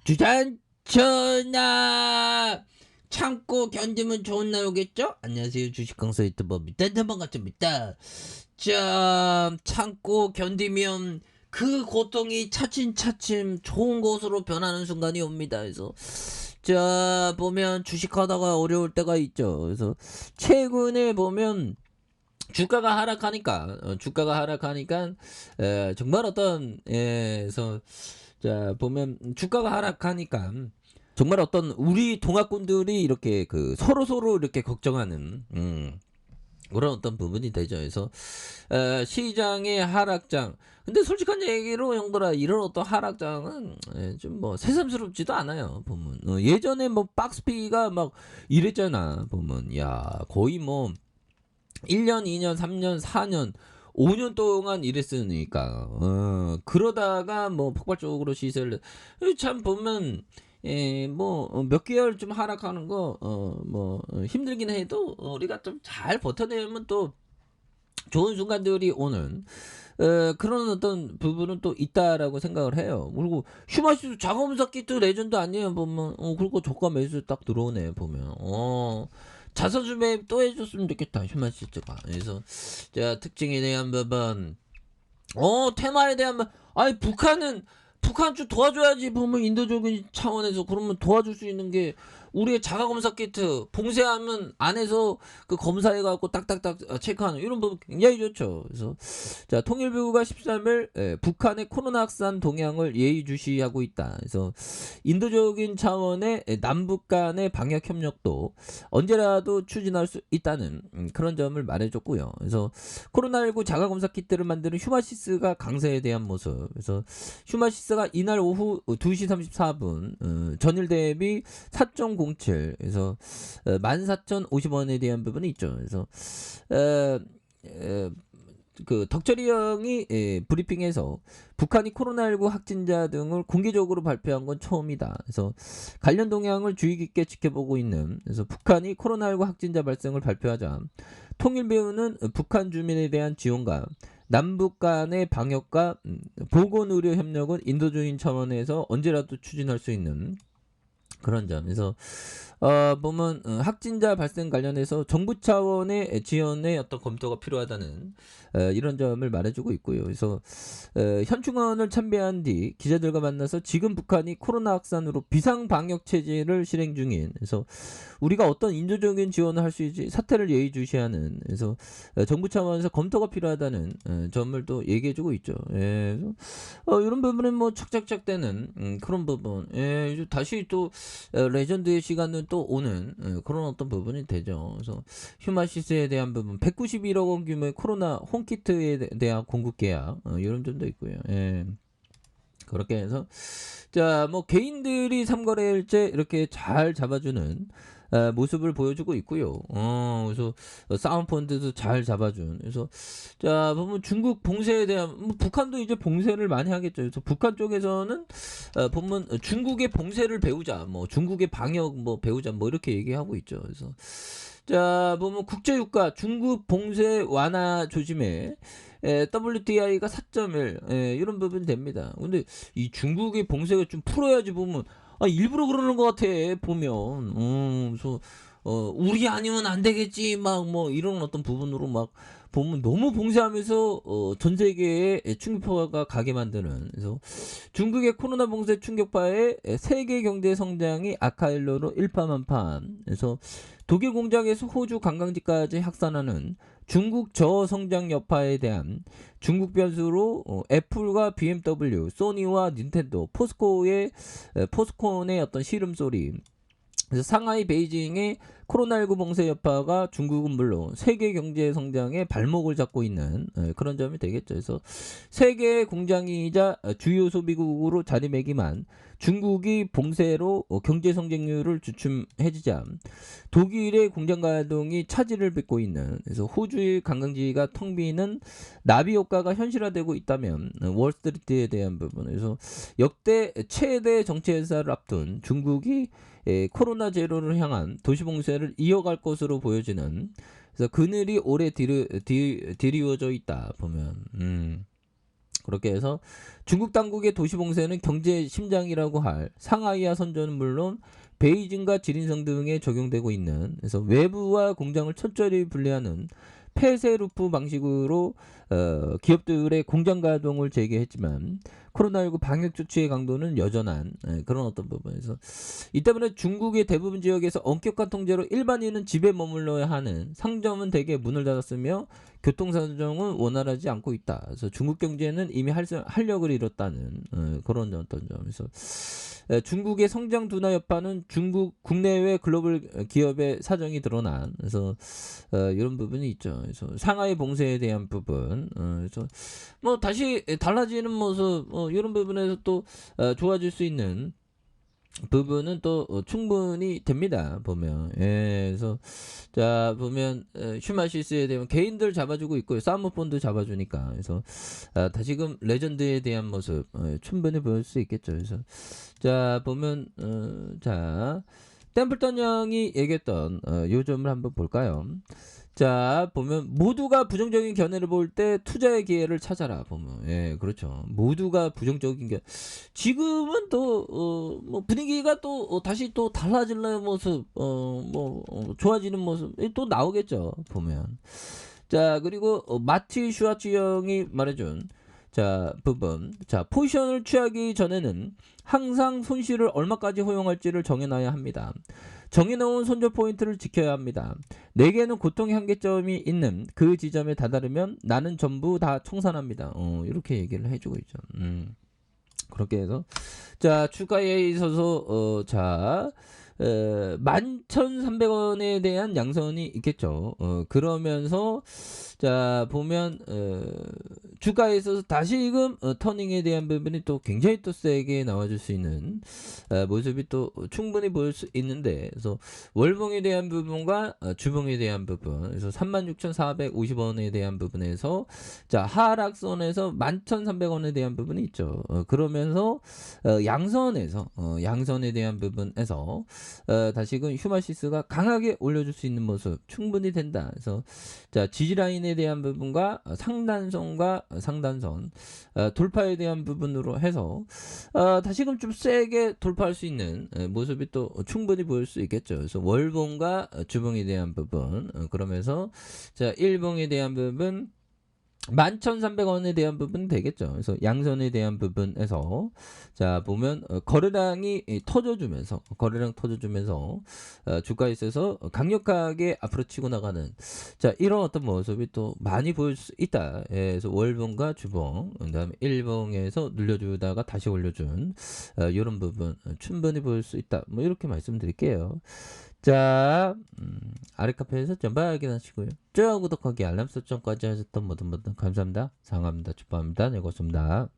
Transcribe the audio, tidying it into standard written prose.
주잔천하 참고 견디면 좋은 날 오겠죠? 안녕하세요, 주식강사 유튜버 밑단단 반갑습니다. 자, 참고 견디면 그 고통이 차츰차츰 좋은 것으로 변하는 순간이 옵니다. 그래서 자, 보면 주식하다가 어려울 때가 있죠. 그래서 최근에 보면 주가가 하락하니까 정말 어떤 그래서 자, 보면 주가가 하락하니까 정말 어떤 우리 동학군들이 이렇게 그 서로 이렇게 걱정하는 그런 어떤 부분이 되죠. 그래서 시장의 하락장. 근데 솔직한 얘기로 형들아, 이런 어떤 하락장은 좀 뭐 새삼스럽지도 않아요. 보면 예전에 뭐 박스피가 막 이랬잖아. 보면 야, 거의 뭐 1년, 2년, 3년, 4년, 5년 동안 일했으니까 그러다가 뭐 폭발적으로 시세를 참 보면 뭐 몇 개월 좀 하락하는 거 뭐 힘들긴 해도 우리가 좀 잘 버텨내면 또 좋은 순간들이 오는 그런 어떤 부분은 또 있다라고 생각을 해요. 그리고 슈마시도 작업사 키트 레전드 아니에요, 보면. 그리고 저가 매수 딱 들어오네, 보면. 자사주 매입 또 해줬으면 좋겠다, 슈마시가. 그래서 자, 특징에 대한 부분, 테마에 대한 아니, 북한 좀 도와줘야지. 보면 인도적인 차원에서 그러면 도와줄 수 있는 게 우리의 자가검사 키트 봉쇄하면 안에서 그 검사해갖고 딱딱딱 체크하는 이런 부분 굉장히 좋죠. 그래서 자, 통일부가 13일 북한의 코로나 확산 동향을 예의주시하고 있다. 그래서 인도적인 차원의 남북 간의 방역 협력도 언제라도 추진할 수 있다는 그런 점을 말해줬고요. 그래서 코로나19 자가검사 키트를 만드는 휴마시스가 강세에 대한 모습. 그래서 휴마시스가 이날 오후 2시 34분 전일 대비 4.07, 그래서 14,050원에 대한 부분이 있죠. 그래서 그 덕철이 형이 브리핑에서 북한이 코로나19 확진자 등을 공개적으로 발표한 건 처음이다. 그래서 관련 동향을 주의 깊게 지켜보고 있는, 그래서 북한이 코로나19 확진자 발생을 발표하자 통일부는 북한 주민에 대한 지원과 남북 간의 방역과 보건의료 협력은 인도주의 차원에서 언제라도 추진할 수 있는 그런 점에서 보면 확진자 발생 관련해서 정부 차원의 지원의 어떤 검토가 필요하다는 이런 점을 말해주고 있고요. 그래서 현충원을 참배한 뒤 기자들과 만나서 지금 북한이 코로나 확산으로 비상 방역 체제를 실행 중인, 그래서 우리가 어떤 인도적인 지원을 할 수 있지 사태를 예의주시하는, 그래서 정부 차원에서 검토가 필요하다는 점을 또 얘기해주고 있죠. 그래서 이런 부분은 뭐 착착착 되는 그런 부분. 이제 다시 또 레전드의 시간은 또 오는 그런 어떤 부분이 되죠. 그래서 휴마시스에 대한 부분, 191억 원 규모의 코로나 홈키트에 대한 공급 계약 이런 점도 있고요. 그렇게 해서 자, 뭐 개인들이 삼거래일제 이렇게 잘 잡아주는 모습을 보여주고 있고요. 그래서 사운펀드도 잘 잡아준. 그래서 자, 보면 중국 봉쇄에 대한 북한도 이제 봉쇄를 많이 하겠죠. 그래서 북한 쪽에서는 보면 중국의 봉쇄를 배우자, 뭐 중국의 방역 뭐 배우자, 뭐 이렇게 얘기하고 있죠. 그래서 자, 보면 국제유가 중국 봉쇄 완화 조짐에 WTI가 4.1 이런 부분이 됩니다. 근데 이 중국의 봉쇄가 좀 풀어야지. 보면 일부러 그러는 것 같아, 보면. 그래서 우리 아니면 안 되겠지 막 뭐 이런 어떤 부분으로 막 보면 너무 봉쇄하면서 전 세계에 충격파가 가게 만드는. 그래서 중국의 코로나 봉쇄 충격파에 세계 경제 성장이 악화일로로 일파만파. 그래서 독일 공장에서 호주 관광지까지 확산하는 중국 저성장 여파에 대한 중국 변수로 애플과 BMW, 소니와 닌텐도, 포스콘의 어떤 시름소리. 그래서 상하이, 베이징의 코로나19 봉쇄 여파가 중국은 물론 세계 경제 성장에 발목을 잡고 있는 그런 점이 되겠죠. 그래서 세계 공장이자 주요 소비국으로 자리매김한 중국이 봉쇄로 경제 성장률을 주춤해지자 독일의 공장 가동이 차질을 빚고 있는, 그래서 호주의 관광지가 텅 비는 나비 효과가 현실화되고 있다면 월스트리트에 대한 부분에서 역대 최대 정치 회사를 앞둔 중국이 코로나 제로를 향한 도시 봉쇄를 이어갈 것으로 보여지는, 그래서 그늘이 오래 드리워져 있다, 보면. 그렇게 해서 중국 당국의 도시 봉쇄는 경제 심장이라고 할 상하이와 선전은 물론 베이징과 지린성 등에 적용되고 있는, 그래서 외부와 공장을 철저히 분리하는 폐쇄루프 방식으로 기업들의 공장 가동을 재개했지만 코로나19 방역 조치의 강도는 여전한 그런 어떤 부분에서, 이 때문에 중국의 대부분 지역에서 엄격한 통제로 일반인은 집에 머물러야 하는 상점은 대개 문을 닫았으며 교통사정은 원활하지 않고 있다. 그래서 중국 경제는 이미 활력을 잃었다는 그런 어떤 점에서 중국의 성장 둔화 여파는 중국 국내외 글로벌 기업의 사정이 드러난, 그래서 이런 부분이 있죠. 그래서 상하이 봉쇄에 대한 부분, 그래서 뭐 다시 달라지는 모습, 이런 부분에서 또 좋아질 수 있는 부분은 또 충분히 됩니다. 보면. 예, 그래서 자 보면 슈마시스에 대한 개인들 잡아주고 있고요. 사모펀드 잡아주니까. 그래서 다시금 레전드에 대한 모습 충분히 보일 수 있겠죠. 그래서 자 보면 자 템플턴 형이 얘기했던 요점을 한번 볼까요? 자 보면 모두가 부정적인 견해를 볼 때 투자의 기회를 찾아라. 보면 예 그렇죠. 모두가 부정적인 견, 지금은 또 뭐 분위기가 또 다시 또 달라지는 모습, 좋아지는 모습이 또 나오겠죠. 보면 자 그리고 마티 슈아츠 형이 말해준 자 부분, 자 포지션을 취하기 전에는 항상 손실을 얼마까지 허용할지를 정해놔야 합니다. 정해놓은 손절 포인트를 지켜야 합니다. 내게는 고통의 한계점이 있는 그 지점에 다다르면 나는 전부 다 청산합니다. 이렇게 얘기를 해주고 있죠. 그렇게 해서 자 주가에 있어서 자 11,300원에 대한 양선이 있겠죠. 그러면서 자 보면 주가에 있어서 다시금 터닝에 대한 부분이 또 굉장히 또 세게 나와줄 수 있는 모습이 또 충분히 보일 수 있는데, 그래서 월봉에 대한 부분과 주봉에 대한 부분, 그래서 36,450원에 대한 부분에서 자 하락선에서 11,300원에 대한 부분이 있죠. 그러면서 양선에 대한 부분에서 다시금 휴마시스가 강하게 올려줄 수 있는 모습 충분히 된다. 그래서 자 지지라인에 대한 부분과 상단선과 상단선 돌파에 대한 부분으로 해서 다시금 좀 세게 돌파할 수 있는 모습이 또 충분히 보일 수 있겠죠. 그래서 월봉과 주봉에 대한 부분, 그러면서 자 일봉에 대한 부분 11,300원에 대한 부분 되겠죠. 그래서 양선에 대한 부분에서 자 보면 거래량이 터져주면서 주가에 있어서 강력하게 앞으로 치고 나가는 자 이런 어떤 모습이 또 많이 보일 수 있다. 예, 그래서 월봉과 주봉, 그다음에 일봉에서 눌려주다가 다시 올려준 이런 부분 충분히 보일 수 있다. 뭐 이렇게 말씀드릴게요. 자 아래 카페에서 전방 확인하시고요. 좋아요, 구독하기, 알람 설정까지 하셨던 모든 분들 감사합니다. 사랑합니다. 축복합니다. 네, 고맙습니다.